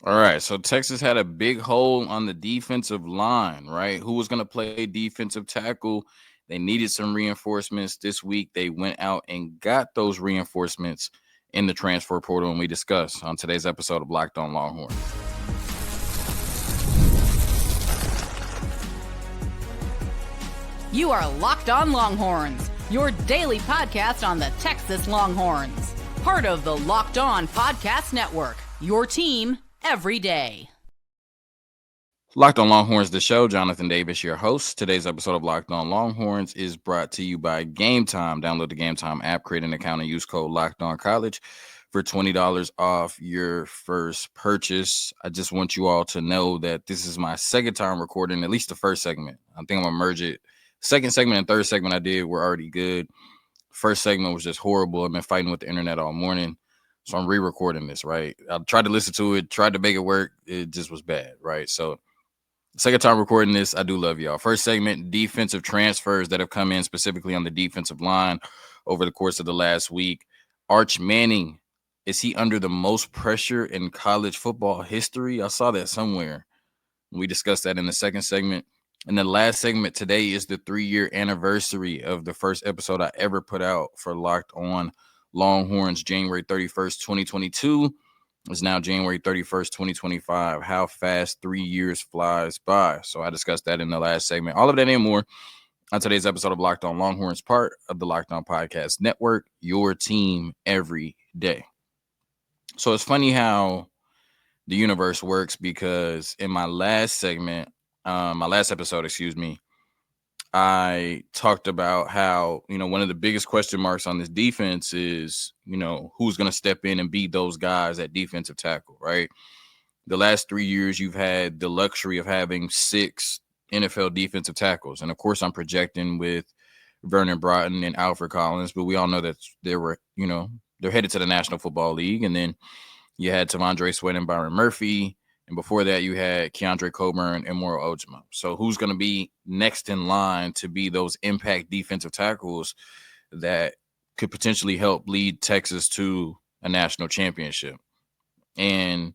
All right, so Texas had a big hole on the defensive line, right? Who was going to play defensive tackle? They needed some reinforcements this week. They went out and got those reinforcements in the transfer portal, and we discuss on today's episode of Locked On Longhorns. You are Locked On Longhorns, your daily podcast on the Texas Longhorns. Part of the Locked On Podcast Network, your team every day. Locked On Longhorns, the show. Jonathan Davis, your host. Today's episode of Locked On Longhorns is brought to you by Gametime. Download the Gametime app, create an account, and use code Locked On College for $20 off your first purchase. I just want you all to know that this is my second time recording, at least the first segment. I think I'm going to merge it. Second segment and third segment I did were already good. First segment was just horrible. I've been fighting with the internet all morning. So I'm re-recording this, right? I tried to listen to it, tried to make it work. It just was bad, right? So second time recording this. I do love y'all. First segment, defensive transfers that have come in specifically on the defensive line over the course of the last week. Arch Manning, is he under the most pressure in college football history? I saw that somewhere. We discussed that in the second segment. And the last segment today is the 3-year anniversary of the first episode I ever put out for Locked On Longhorns, January 31st, 2022. It's now January 31st, 2025. How fast 3 years flies by. So I discussed that in the last segment. All of that and more on today's episode of Locked On Longhorns, part of the Locked On Podcast Network, your team every day. So it's funny how the universe works, because in my last segment, my last episode, I talked about how, one of the biggest question marks on this defense is, who's going to step in and be those guys at defensive tackle, right? The last 3 years, you've had the luxury of having 6 NFL defensive tackles. And of course, I'm projecting with Vernon Broughton and Alfred Collins, but we all know that they're headed to the National Football League. And then you had Tavondre Sweat and Byron Murphy. And before that, you had Keandre Coburn and Moro Ojima. So who's going to be next in line to be those impact defensive tackles that could potentially help lead Texas to a national championship? And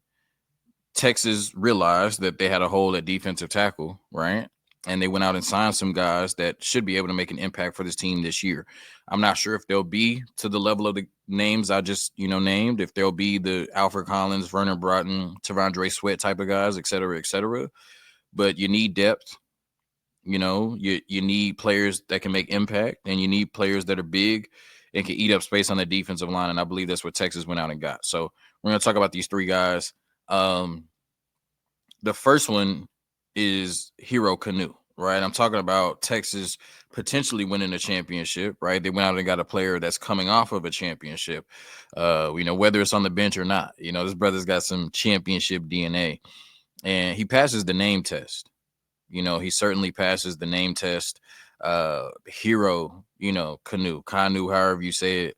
Texas realized that they had a hole at defensive tackle, right? And they went out and signed some guys that should be able to make an impact for this team this year. I'm not sure if they'll be to the level of the names I just, named, if they'll be the Alfred Collins, Vernon Broughton, Tavondre Sweat type of guys, et cetera, et cetera. But you need depth. You need players that can make impact, and you need players that are big and can eat up space on the defensive line. And I believe that's what Texas went out and got. So we're going to talk about these 3 guys. The first one is Hero Kanu, right? I'm talking about Texas potentially winning a championship, right? They went out and got a player that's coming off of a championship, whether it's on the bench or not. This brother's got some championship DNA, and he passes the name test. He certainly passes the name test. Hero, Kanu, however you say it.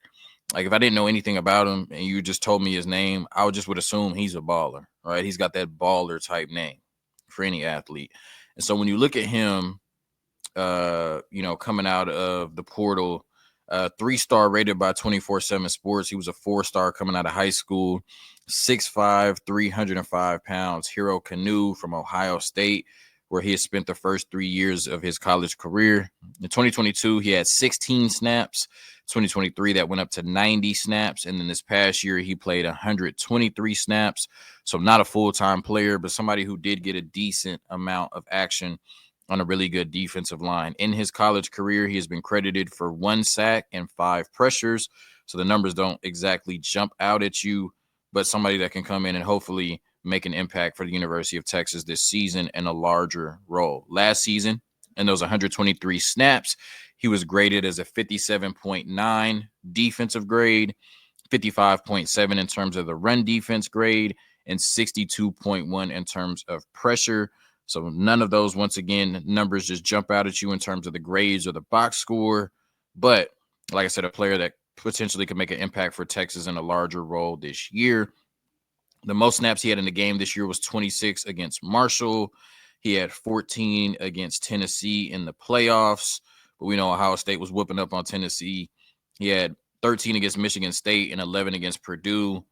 Like, if I didn't know anything about him and you just told me his name, I would assume he's a baller, right? He's got that baller type name for any athlete. And so when you look at him, coming out of the portal, 3-star rated by 24/7 Sports. He was a 4-star coming out of high school, 6'5", 305 pounds. Hero Kanu from Ohio State, where he has spent the first 3 years of his college career. In 2022, he had 16 snaps. 2023, that went up to 90 snaps. And then this past year, he played 123 snaps. So not a full-time player, but somebody who did get a decent amount of action on a really good defensive line. In his college career, he has been credited for 1 sack and 5 pressures. So the numbers don't exactly jump out at you, but somebody that can come in and hopefully make an impact for the University of Texas this season in a larger role. Last season, in those 123 snaps, he was graded as a 57.9 defensive grade, 55.7 in terms of the run defense grade, and 62.1 in terms of pressure. So none of those, once again, numbers just jump out at you in terms of the grades or the box score. But like I said, a player that potentially could make an impact for Texas in a larger role this year. The most snaps he had in the game this year was 26 against Marshall. He had 14 against Tennessee in the playoffs. But we know Ohio State was whooping up on Tennessee. He had 13 against Michigan State and 11 against Purdue.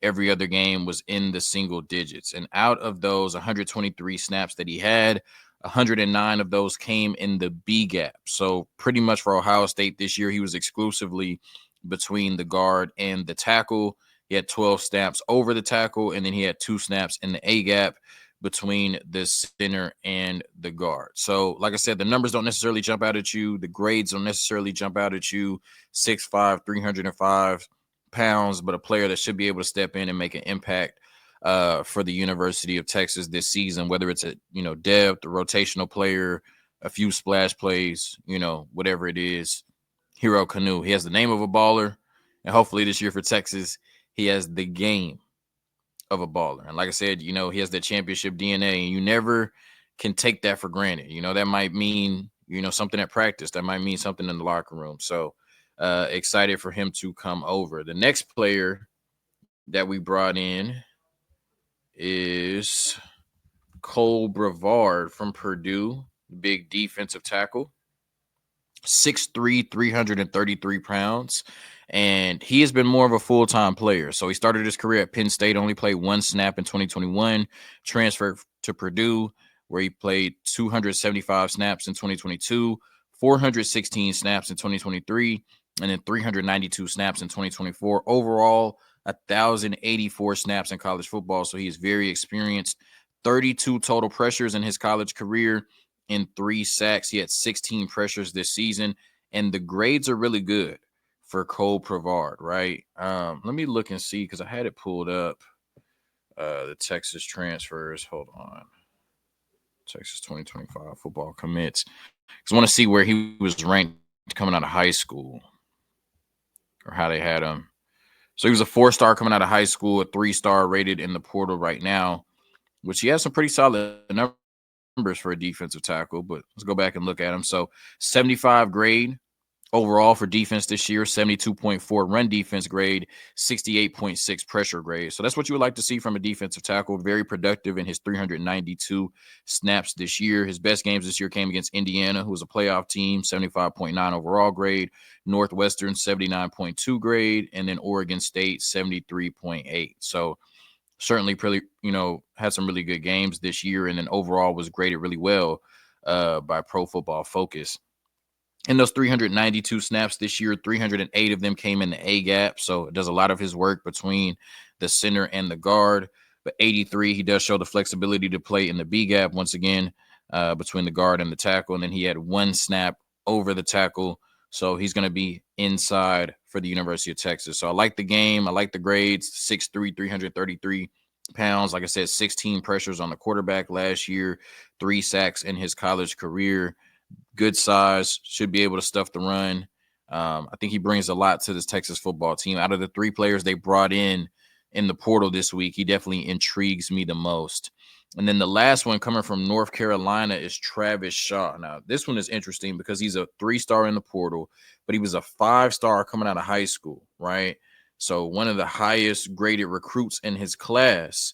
every other game was in the single digits. And out of those 123 snaps that he had, 109 of those came in the B gap. So pretty much for Ohio State this year, he was exclusively between the guard and the tackle. He had 12 snaps over the tackle, and then he had 2 snaps in the A gap between the center and the guard. So, like I said, the numbers don't necessarily jump out at you. The grades don't necessarily jump out at you. 6'5", 305 pounds, but a player that should be able to step in and make an impact for the University of Texas this season, whether it's a depth, a rotational player, a few splash plays, whatever it is. Hero Kanu. He has the name of a baller, and hopefully this year for Texas, he has the game of a baller. And like I said, he has that championship DNA, and you never can take that for granted. That might mean, something at practice. That might mean something in the locker room. So excited for him to come over. The next player that we brought in is Cole Brevard from Purdue, big defensive tackle. 6'3", 333 pounds. And he has been more of a full-time player. So he started his career at Penn State, only played 1 snap in 2021, transferred to Purdue, where he played 275 snaps in 2022, 416 snaps in 2023, and then 392 snaps in 2024. Overall, 1,084 snaps in college football. So he is very experienced. 32 total pressures in his college career and 3 sacks. He had 16 pressures this season, and the grades are really good for Cole Brevard, right? Let me look and see, because I had it pulled up, the Texas transfers. Hold on. Texas 2025 football commits. Because I want to see where he was ranked coming out of high school, or how they had him. So he was a 4-star coming out of high school, a 3-star rated in the portal right now, which he has some pretty solid numbers for a defensive tackle. But let's go back and look at him. So 75 grade overall for defense this year, 72.4 run defense grade, 68.6 pressure grade. So that's what you would like to see from a defensive tackle. Very productive in his 392 snaps this year. His best games this year came against Indiana, who was a playoff team, 75.9 overall grade, Northwestern, 79.2 grade, and then Oregon State, 73.8. So certainly pretty, had some really good games this year, and then overall was graded really well by Pro Football Focus. In those 392 snaps this year, 308 of them came in the A gap. So it does a lot of his work between the center and the guard. But 83, he does show the flexibility to play in the B gap once again, between the guard and the tackle. And then he had 1 snap over the tackle. So he's going to be inside for the University of Texas. So I like the game. I like the grades. 6'3", 333 pounds. Like I said, 16 pressures on the quarterback last year, 3 sacks in his college career. Good size, should be able to stuff the run. I think he brings a lot to this Texas football team. Out of the 3 players they brought in the portal this week, he definitely intrigues me the most. And then the last one coming from North Carolina is Travis Shaw. Now, this one is interesting because he's a 3-star in the portal, but he was a 5-star coming out of high school, right? So one of the highest graded recruits in his class.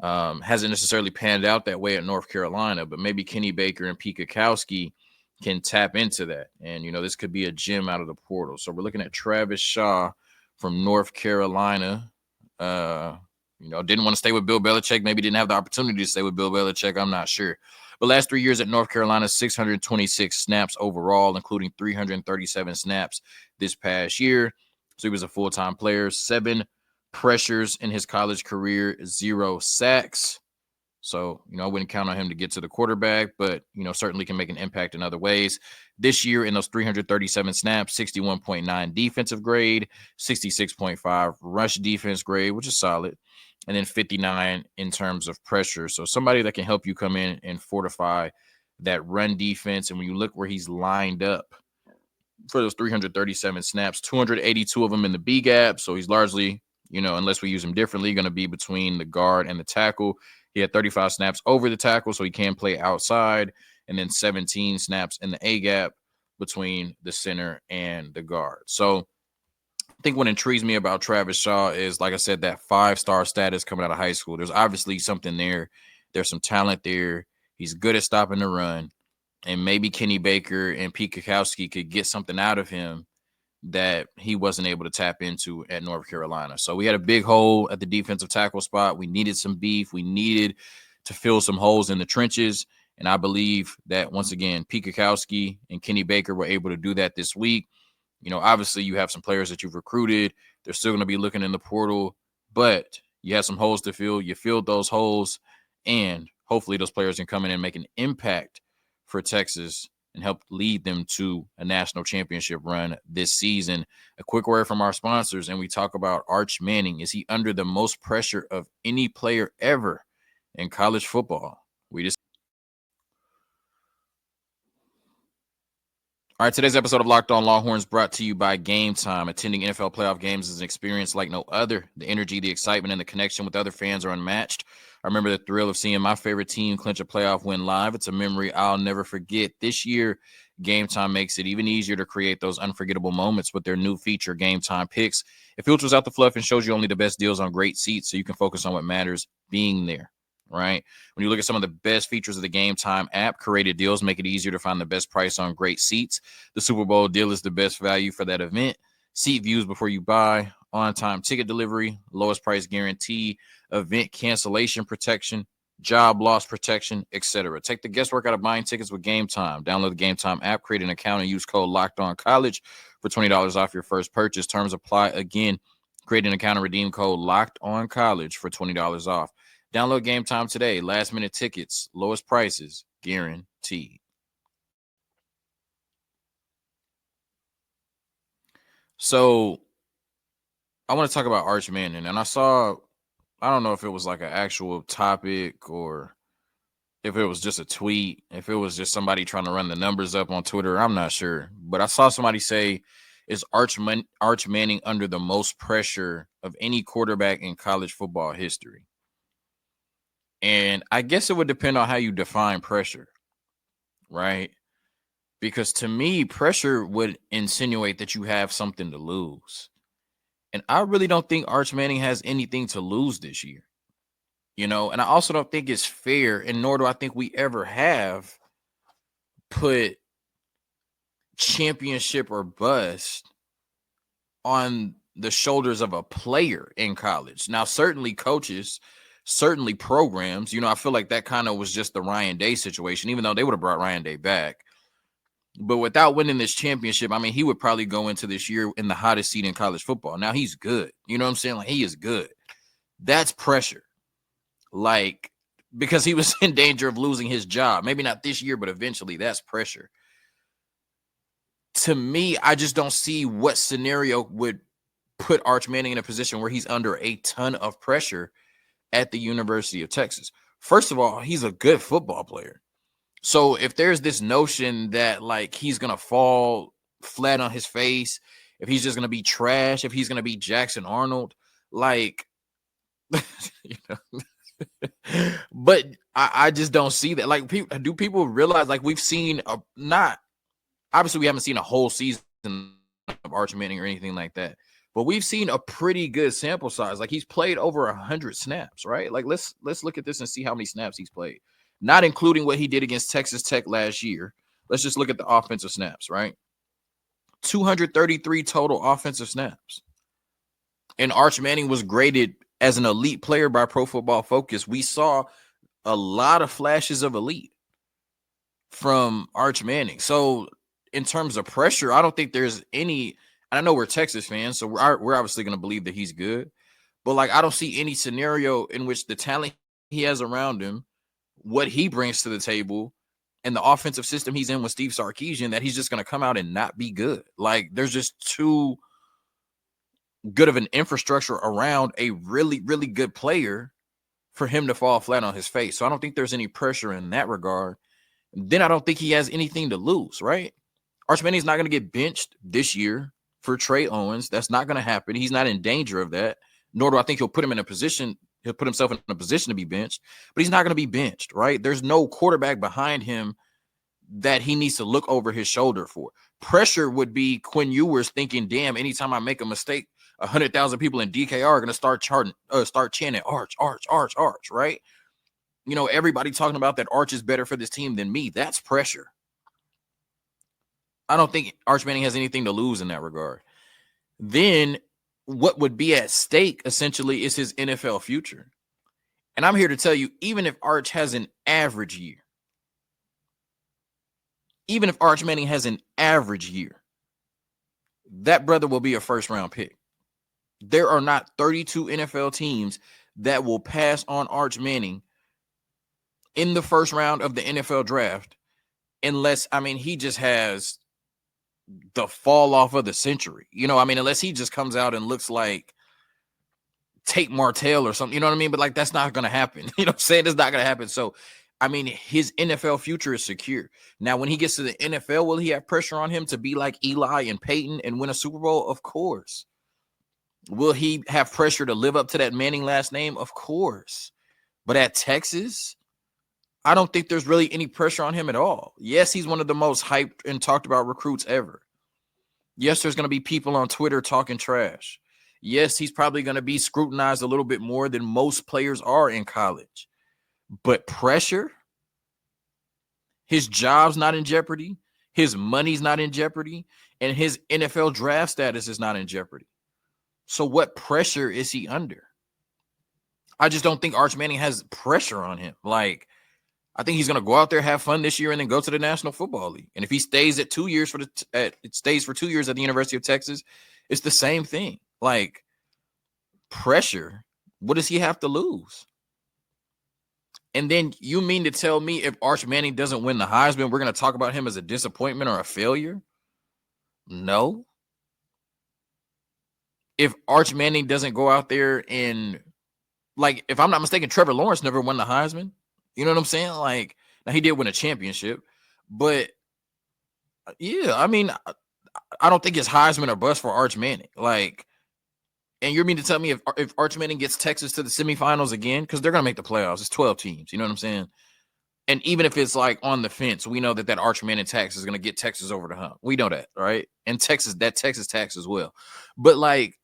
Hasn't necessarily panned out that way at North Carolina, but maybe Kenny Baker and Pete Kwiatkowski can tap into that. And, this could be a gem out of the portal. So we're looking at Travis Shaw from North Carolina. Didn't want to stay with Bill Belichick. Maybe didn't have the opportunity to stay with Bill Belichick. I'm not sure. But last 3 years at North Carolina, 626 snaps overall, including 337 snaps this past year. So he was a full-time player. 7 pressures in his college career, 0 sacks. So, I wouldn't count on him to get to the quarterback, but, certainly can make an impact in other ways. This year, in those 337 snaps, 61.9 defensive grade, 66.5 rush defense grade, which is solid, and then 59 in terms of pressure. So somebody that can help you come in and fortify that run defense. And when you look where he's lined up for those 337 snaps, 282 of them in the B gap. So he's largely, unless we use him differently, going to be between the guard and the tackle. He had 35 snaps over the tackle, so he can play outside, and then 17 snaps in the A gap between the center and the guard. So I think what intrigues me about Travis Shaw is, like I said, that 5-star status coming out of high school. There's obviously something there. There's some talent there. He's good at stopping the run, and maybe Kenny Baker and Pete Kwiatkowski could get something out of him that he wasn't able to tap into at North Carolina. So we had a big hole at the defensive tackle spot. We needed some beef. We needed to fill some holes in the trenches. And I believe that once again, Pete Kwiatkowski and Kenny Baker were able to do that this week. Obviously you have some players that you've recruited. They're still going to be looking in the portal, but you have some holes to fill. You filled those holes, and hopefully those players can come in and make an impact for Texas and help lead them to a national championship run this season. A quick word from our sponsors, and we talk about Arch Manning. Is he under the most pressure of any player ever in college football? All right, today's episode of Locked On Longhorns brought to you by Gametime. Attending NFL playoff games is an experience like no other. The energy, the excitement, and the connection with other fans are unmatched. I remember the thrill of seeing my favorite team clinch a playoff win live. It's a memory I'll never forget. This year, Gametime makes it even easier to create those unforgettable moments with their new feature, Gametime Picks. It filters out the fluff and shows you only the best deals on great seats so you can focus on what matters, being there. Right? When you look at some of the best features of the Gametime app, curated deals make it easier to find the best price on great seats. The Super Bowl deal is the best value for that event. Seat views before you buy, on-time ticket delivery, lowest price guarantee, event cancellation protection, job loss protection, etc. Take the guesswork out of buying tickets with Gametime. Download the Gametime app, create an account, and use code LOCKEDONCollege for $20 off your first purchase. Terms apply. Again, create an account and redeem code LOCKEDONCollege for $20 off. Download Gametime today. Last minute tickets, lowest prices, guaranteed. So I want to talk about Arch Manning. And I don't know if it was like an actual topic or if it was just a tweet, if it was just somebody trying to run the numbers up on Twitter. I'm not sure. But I saw somebody say, is Arch Manning under the most pressure of any quarterback in college football history? And I guess it would depend on how you define pressure, right? Because to me, pressure would insinuate that you have something to lose. And I really don't think Arch Manning has anything to lose this year. And I also don't think it's fair, and nor do I think we ever have put championship or bust on the shoulders of a player in college. Now, certainly coaches, certainly programs, I feel like that kind of was just the Ryan Day situation, even though they would have brought Ryan Day back. But without winning this championship, I mean, he would probably go into this year in the hottest seat in college football. Now he's good. You know what I'm saying? Like, he is good. That's pressure. Like, because he was in danger of losing his job. Maybe not this year, but eventually. That's pressure. To me, I just don't see what scenario would put Arch Manning in a position where he's under a ton of pressure at the University of Texas. First of all, he's a good football player. So if there's this notion that like he's going to fall flat on his face, if he's just going to be trash, if he's going to be Jackson Arnold, like, but I just don't see that. Like, do people realize, like, we've seen obviously we haven't seen a whole season of Arch Manning or anything like that, but we've seen a pretty good sample size. Like, he's played over 100 snaps, right? Like, let's look at this and see how many snaps he's played, not including what he did against Texas Tech last year. Let's just look at the offensive snaps, right? 233 total offensive snaps. And Arch Manning was graded as an elite player by Pro Football Focus. We saw a lot of flashes of elite from Arch Manning. So in terms of pressure, I don't think there's any. I know we're Texas fans, so we're obviously going to believe that he's good. But, like, I don't see any scenario in which the talent he has around him, what he brings to the table, and the offensive system he's in with Steve Sarkisian, that he's just going to come out and not be good. Like, there's just too good of an infrastructure around a really, really good player for him to fall flat on his face. So I don't think there's any pressure in that regard. Then I don't think he has anything to lose, right? Arch Manning's not going to get benched this year for Trey Owens. That's not going to happen. He's not in danger of that, nor do I think he'll put himself in a position to be benched, but he's not going to be benched, right? There's no quarterback behind him that he needs to look over his shoulder for. Pressure would be Quinn Ewers thinking, damn, anytime I make a mistake, 100,000 people in DKR are going to start chanting Arch, Arch, Arch, Arch, right? Everybody talking about that Arch is better for this team than me. That's pressure. I don't think Arch Manning has anything to lose in that regard. then what would be at stake essentially is his NFL future. And I'm here to tell you, even if Arch has an average year, even if Arch Manning has an average year, that brother will be a first round pick. There are not 32 NFL teams that will pass on Arch Manning in the first round of the NFL draft unless, I mean, he just has the fall off of the century. Unless he just comes out and looks like Tate Martell or something, you know what I mean? But like, that's not going to happen. You know what I'm saying? It's not going to happen. So, I mean, his NFL future is secure. Now, when he gets to the NFL, will he have pressure on him to be like Eli and Peyton and win a Super Bowl? Of course. Will he have pressure to live up to that Manning last name? Of course. But at Texas, I don't think there's really any pressure on him at all. Yes, he's one of the most hyped and talked about recruits ever. Yes, there's going to be people on Twitter talking trash. Yes, he's probably going to be scrutinized a little bit more than most players are in college. But pressure, his job's not in jeopardy, his money's not in jeopardy, and his NFL draft status is not in jeopardy. So what pressure is he under? I just don't think Arch Manning has pressure on him. Like, I think he's going to go out there, have fun this year, and then go to the National Football League. And if he stays at 2 years it stays for 2 years at the University of Texas, it's the same thing. Like, pressure, what does he have to lose? And then you mean to tell me if Arch Manning doesn't win the Heisman, we're going to talk about him as a disappointment or a failure? No. If Arch Manning doesn't go out there and, like, if I'm not mistaken, Trevor Lawrence never won the Heisman. You know what I'm saying? Like, now he did win a championship, but yeah, I mean, I don't think it's Heisman or bust for Arch Manning. Like, and you're mean to tell me if Arch Manning gets Texas to the semifinals again, because they're going to make the playoffs. It's 12 teams. You know what I'm saying? And even if it's like on the fence, we know that Arch Manning tax is going to get Texas over the hump. We know that, right? And Texas tax as well. But like,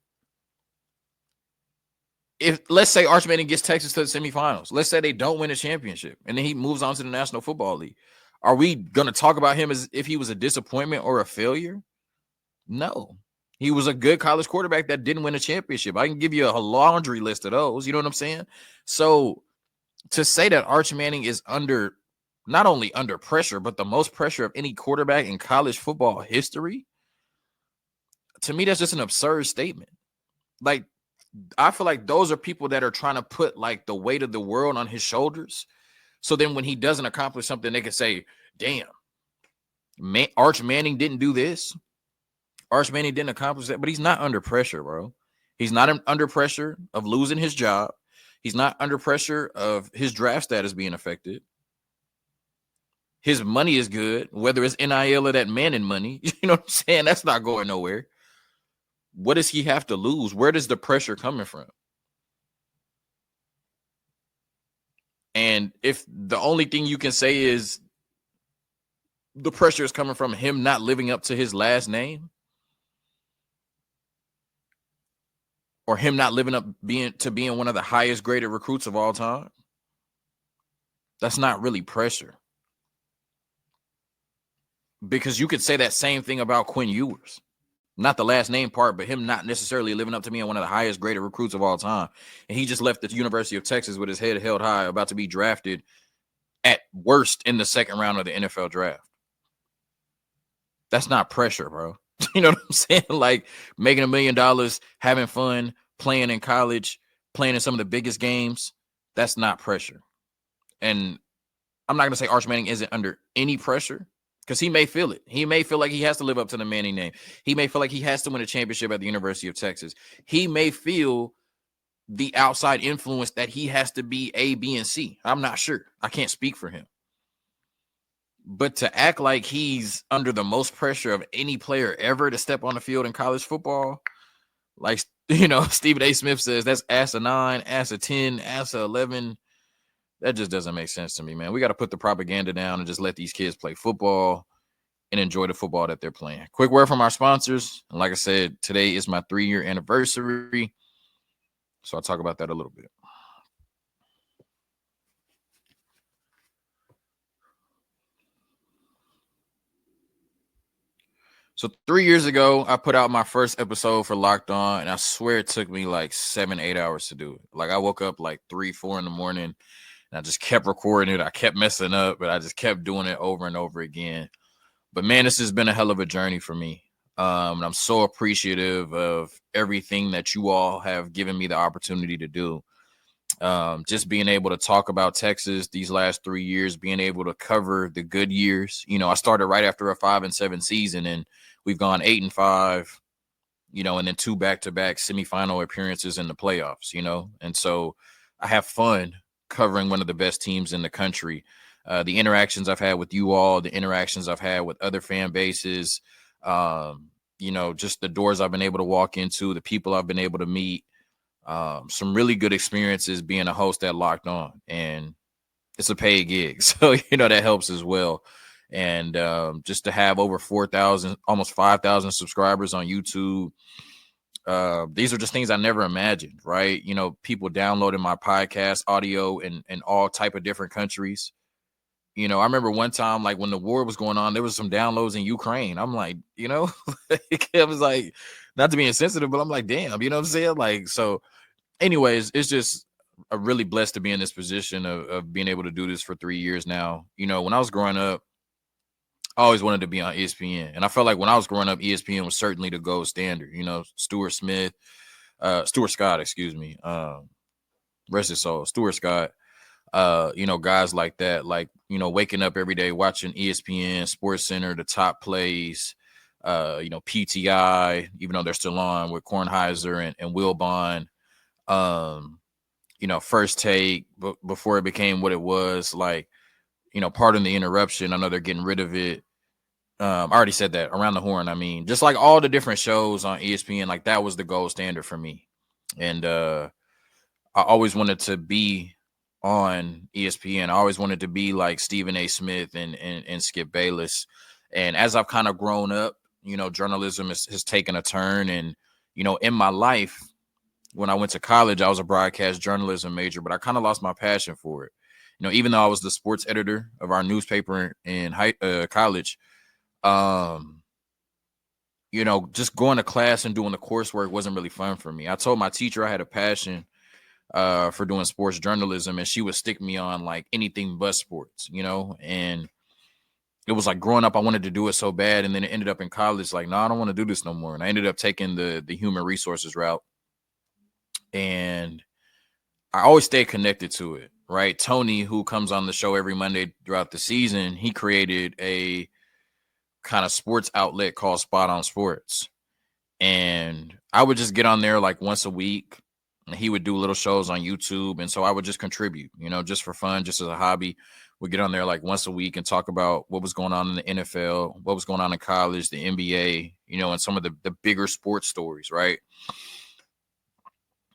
if let's say Arch Manning gets Texas to the semifinals, let's say they don't win a championship, and then he moves on to the National Football League, are we going to talk about him as if he was a disappointment or a failure? No. He was a good college quarterback that didn't win a championship. I can give you a laundry list of those. You know what I'm saying? So to say that Arch Manning is not only under pressure, but the most pressure of any quarterback in college football history, to me, that's just an absurd statement. Like, I feel like those are people that are trying to put like the weight of the world on his shoulders. So then when he doesn't accomplish something, they can say, damn, Arch Manning didn't do this. Arch Manning didn't accomplish that, but he's not under pressure, bro. He's not under pressure of losing his job. He's not under pressure of his draft status being affected. His money is good, whether it's NIL or that Manning money. You know what I'm saying? That's not going nowhere. What does he have to lose? Where does the pressure coming from? And if the only thing you can say is the pressure is coming from him not living up to his last name, or him not living up being one of the highest graded recruits of all time, that's not really pressure. Because you could say that same thing about Quinn Ewers. Not the last name part, but him not necessarily living up to being one of the highest graded recruits of all time. And he just left the University of Texas with his head held high, about to be drafted at worst in the second round of the NFL draft. That's not pressure, bro. You know what I'm saying? Like, making $1 million, having fun, playing in college, playing in some of the biggest games. That's not pressure. And I'm not going to say Arch Manning isn't under any pressure, because he may feel it. He may feel like he has to live up to the Manning name. He may feel like he has to win a championship at the University of Texas. He may feel the outside influence that he has to be A, B, and C. I'm not sure. I can't speak for him. But to act like he's under the most pressure of any player ever to step on the field in college football, like, you know, Stephen A. Smith says, that's ass a 9, ass a 10, ass a 11. That just doesn't make sense to me, man. We got to put the propaganda down and just let these kids play football and enjoy the football that they're playing. Quick word from our sponsors. And like I said, today is my 3-year anniversary, so I'll talk about that a little bit. So 3 years ago, I put out my first episode for Locked On, and I swear it took me like 7, 8 hours to do it. Like I woke up like 3, 4 in the morning, and I just kept recording it. I kept messing up, but I just kept doing it over and over again. But man, this has been a hell of a journey for me. And I'm so appreciative of everything that you all have given me the opportunity to do. Just being able to talk about Texas these last 3 years, being able to cover the good years. You know, I started right after a 5-7 season, and we've gone 8-5. You know, and then 2 back-to-back semifinal appearances in the playoffs. You know, and so I have fun covering one of the best teams in the country. The interactions I've had with you all, the interactions I've had with other fan bases, you know, just the doors I've been able to walk into, the people I've been able to meet. Some really good experiences being a host at Locked On, and it's a paid gig, so you know that helps as well. And just to have over 4,000, almost 5,000 subscribers on YouTube, these are just things I never imagined, right? You know, people downloading my podcast audio in all type of different countries. You know, I remember one time, like when the war was going on, there was some downloads in Ukraine. I'm like, you know, it was like, not to be insensitive, but I'm like, damn, you know what I'm saying? Like, so anyways, it's just really blessed to be in this position of being able to do this for 3 years now. You know, when I was growing up, I always wanted to be on ESPN. And I felt like when I was growing up, ESPN was certainly the gold standard. You know, Stuart Scott, excuse me. Rest his soul, Stuart Scott. You know, guys like that, like, you know, waking up every day watching ESPN, Sports Center, the top plays, you know, PTI, even though they're still on with Kornheiser and Wilbon. You know, First Take, before it became what it was, like, you know, pardon the interruption. I know they're getting rid of it. I already said that. Around the Horn. I mean, just like all the different shows on ESPN, like that was the gold standard for me. And I always wanted to be on ESPN. I always wanted to be like Stephen A. Smith and Skip Bayless. And as I've kind of grown up, you know, journalism has taken a turn. And, you know, in my life, when I went to college, I was a broadcast journalism major, but I kind of lost my passion for it. You know, even though I was the sports editor of our newspaper in college, um, you know, just going to class and doing the coursework wasn't really fun for me. I told my teacher I had a passion for doing sports journalism, and she would stick me on like anything but sports, you know. And it was like growing up, I wanted to do it so bad, and then it ended up in college like, no, I don't want to do this no more. And I ended up taking the human resources route, and I always stay connected to it, right? Tony, who comes on the show every Monday throughout the season, he created a kind of sports outlet called Spot on Sports. And I would just get on there like once a week, and he would do little shows on YouTube. And so I would just contribute, you know, just for fun, just as a hobby. We'd get on there like once a week and talk about what was going on in the NFL, what was going on in college, the NBA, you know, and some of the bigger sports stories, right?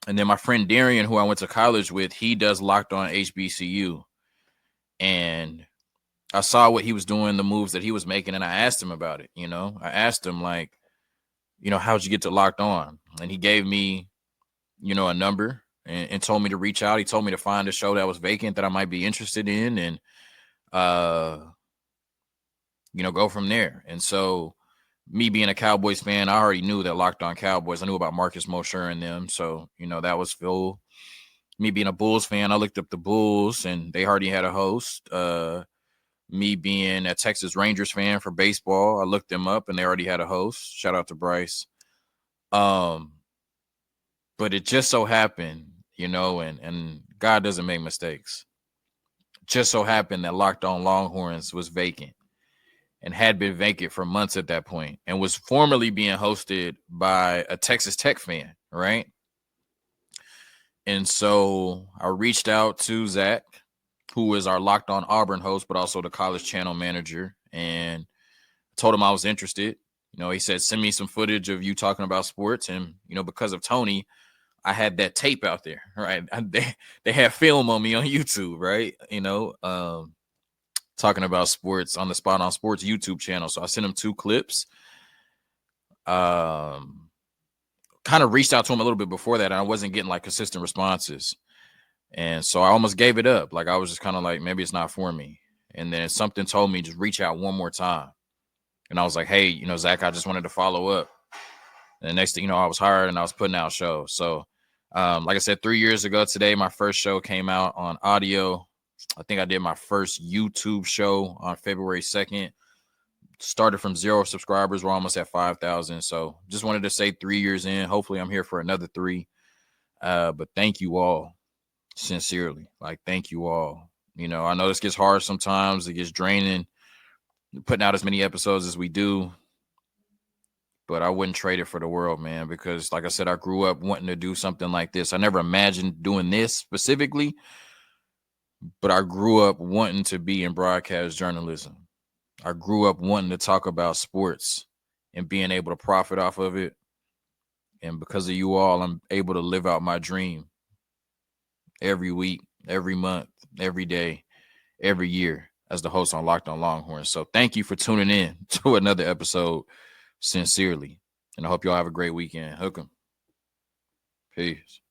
And then my friend Darian, who I went to college with, he does Locked On HBCU. And I saw what he was doing, the moves that he was making, and I asked him about it. You know, I asked him, like, you know, how'd you get to Locked On? And he gave me, you know, a number and told me to reach out. He told me to find a show that was vacant that I might be interested in, and you know, go from there. And so, me being a Cowboys fan, I already knew that Locked On Cowboys. I knew about Marcus Mosher and them, so you know that was Phil. Me being a Bulls fan, I looked up the Bulls, and they already had a host. Me being a Texas Rangers fan for baseball, I looked them up, and they already had a host. Shout out to Bryce. But it just so happened, you know, and God doesn't make mistakes. Just so happened that Locked On Longhorns was vacant and had been vacant for months at that point, and was formerly being hosted by a Texas Tech fan, right? And so I reached out to Zach, who is our Locked On Auburn host, but also the college channel manager, and told him I was interested. You know, he said, send me some footage of you talking about sports. And, you know, because of Tony, I had that tape out there, right? They have film on me on YouTube, right? You know, talking about sports on the Spot on Sports YouTube channel. So I sent him 2 clips. Kind of reached out to him a little bit before that, and I wasn't getting like consistent responses. And so I almost gave it up. Like I was just kind of like, maybe it's not for me. And then something told me just reach out one more time. And I was like, hey, Zach, I just wanted to follow up. And the next thing I was hired and I was putting out shows. So, like I said, 3 years ago today, my first show came out on audio. I think I did my first YouTube show on February 2nd. Started from 0 subscribers. We're almost at 5,000. So just wanted to say 3 years in. Hopefully I'm here for another 3. But thank you all sincerely. Like, thank you all. I know this gets hard sometimes. It gets draining putting out as many episodes as we do. But I wouldn't trade it for the world, man, because like I said, I grew up wanting to do something like this. I never imagined doing this specifically, but I grew up wanting to be in broadcast journalism. I grew up wanting to talk about sports and being able to profit off of it. And because of you all, I'm able to live out my dream every week, every month, every day, every year as the host on Locked on Longhorns. So thank you for tuning in to another episode. Sincerely. And I hope y'all have a great weekend. Hook 'em. Peace.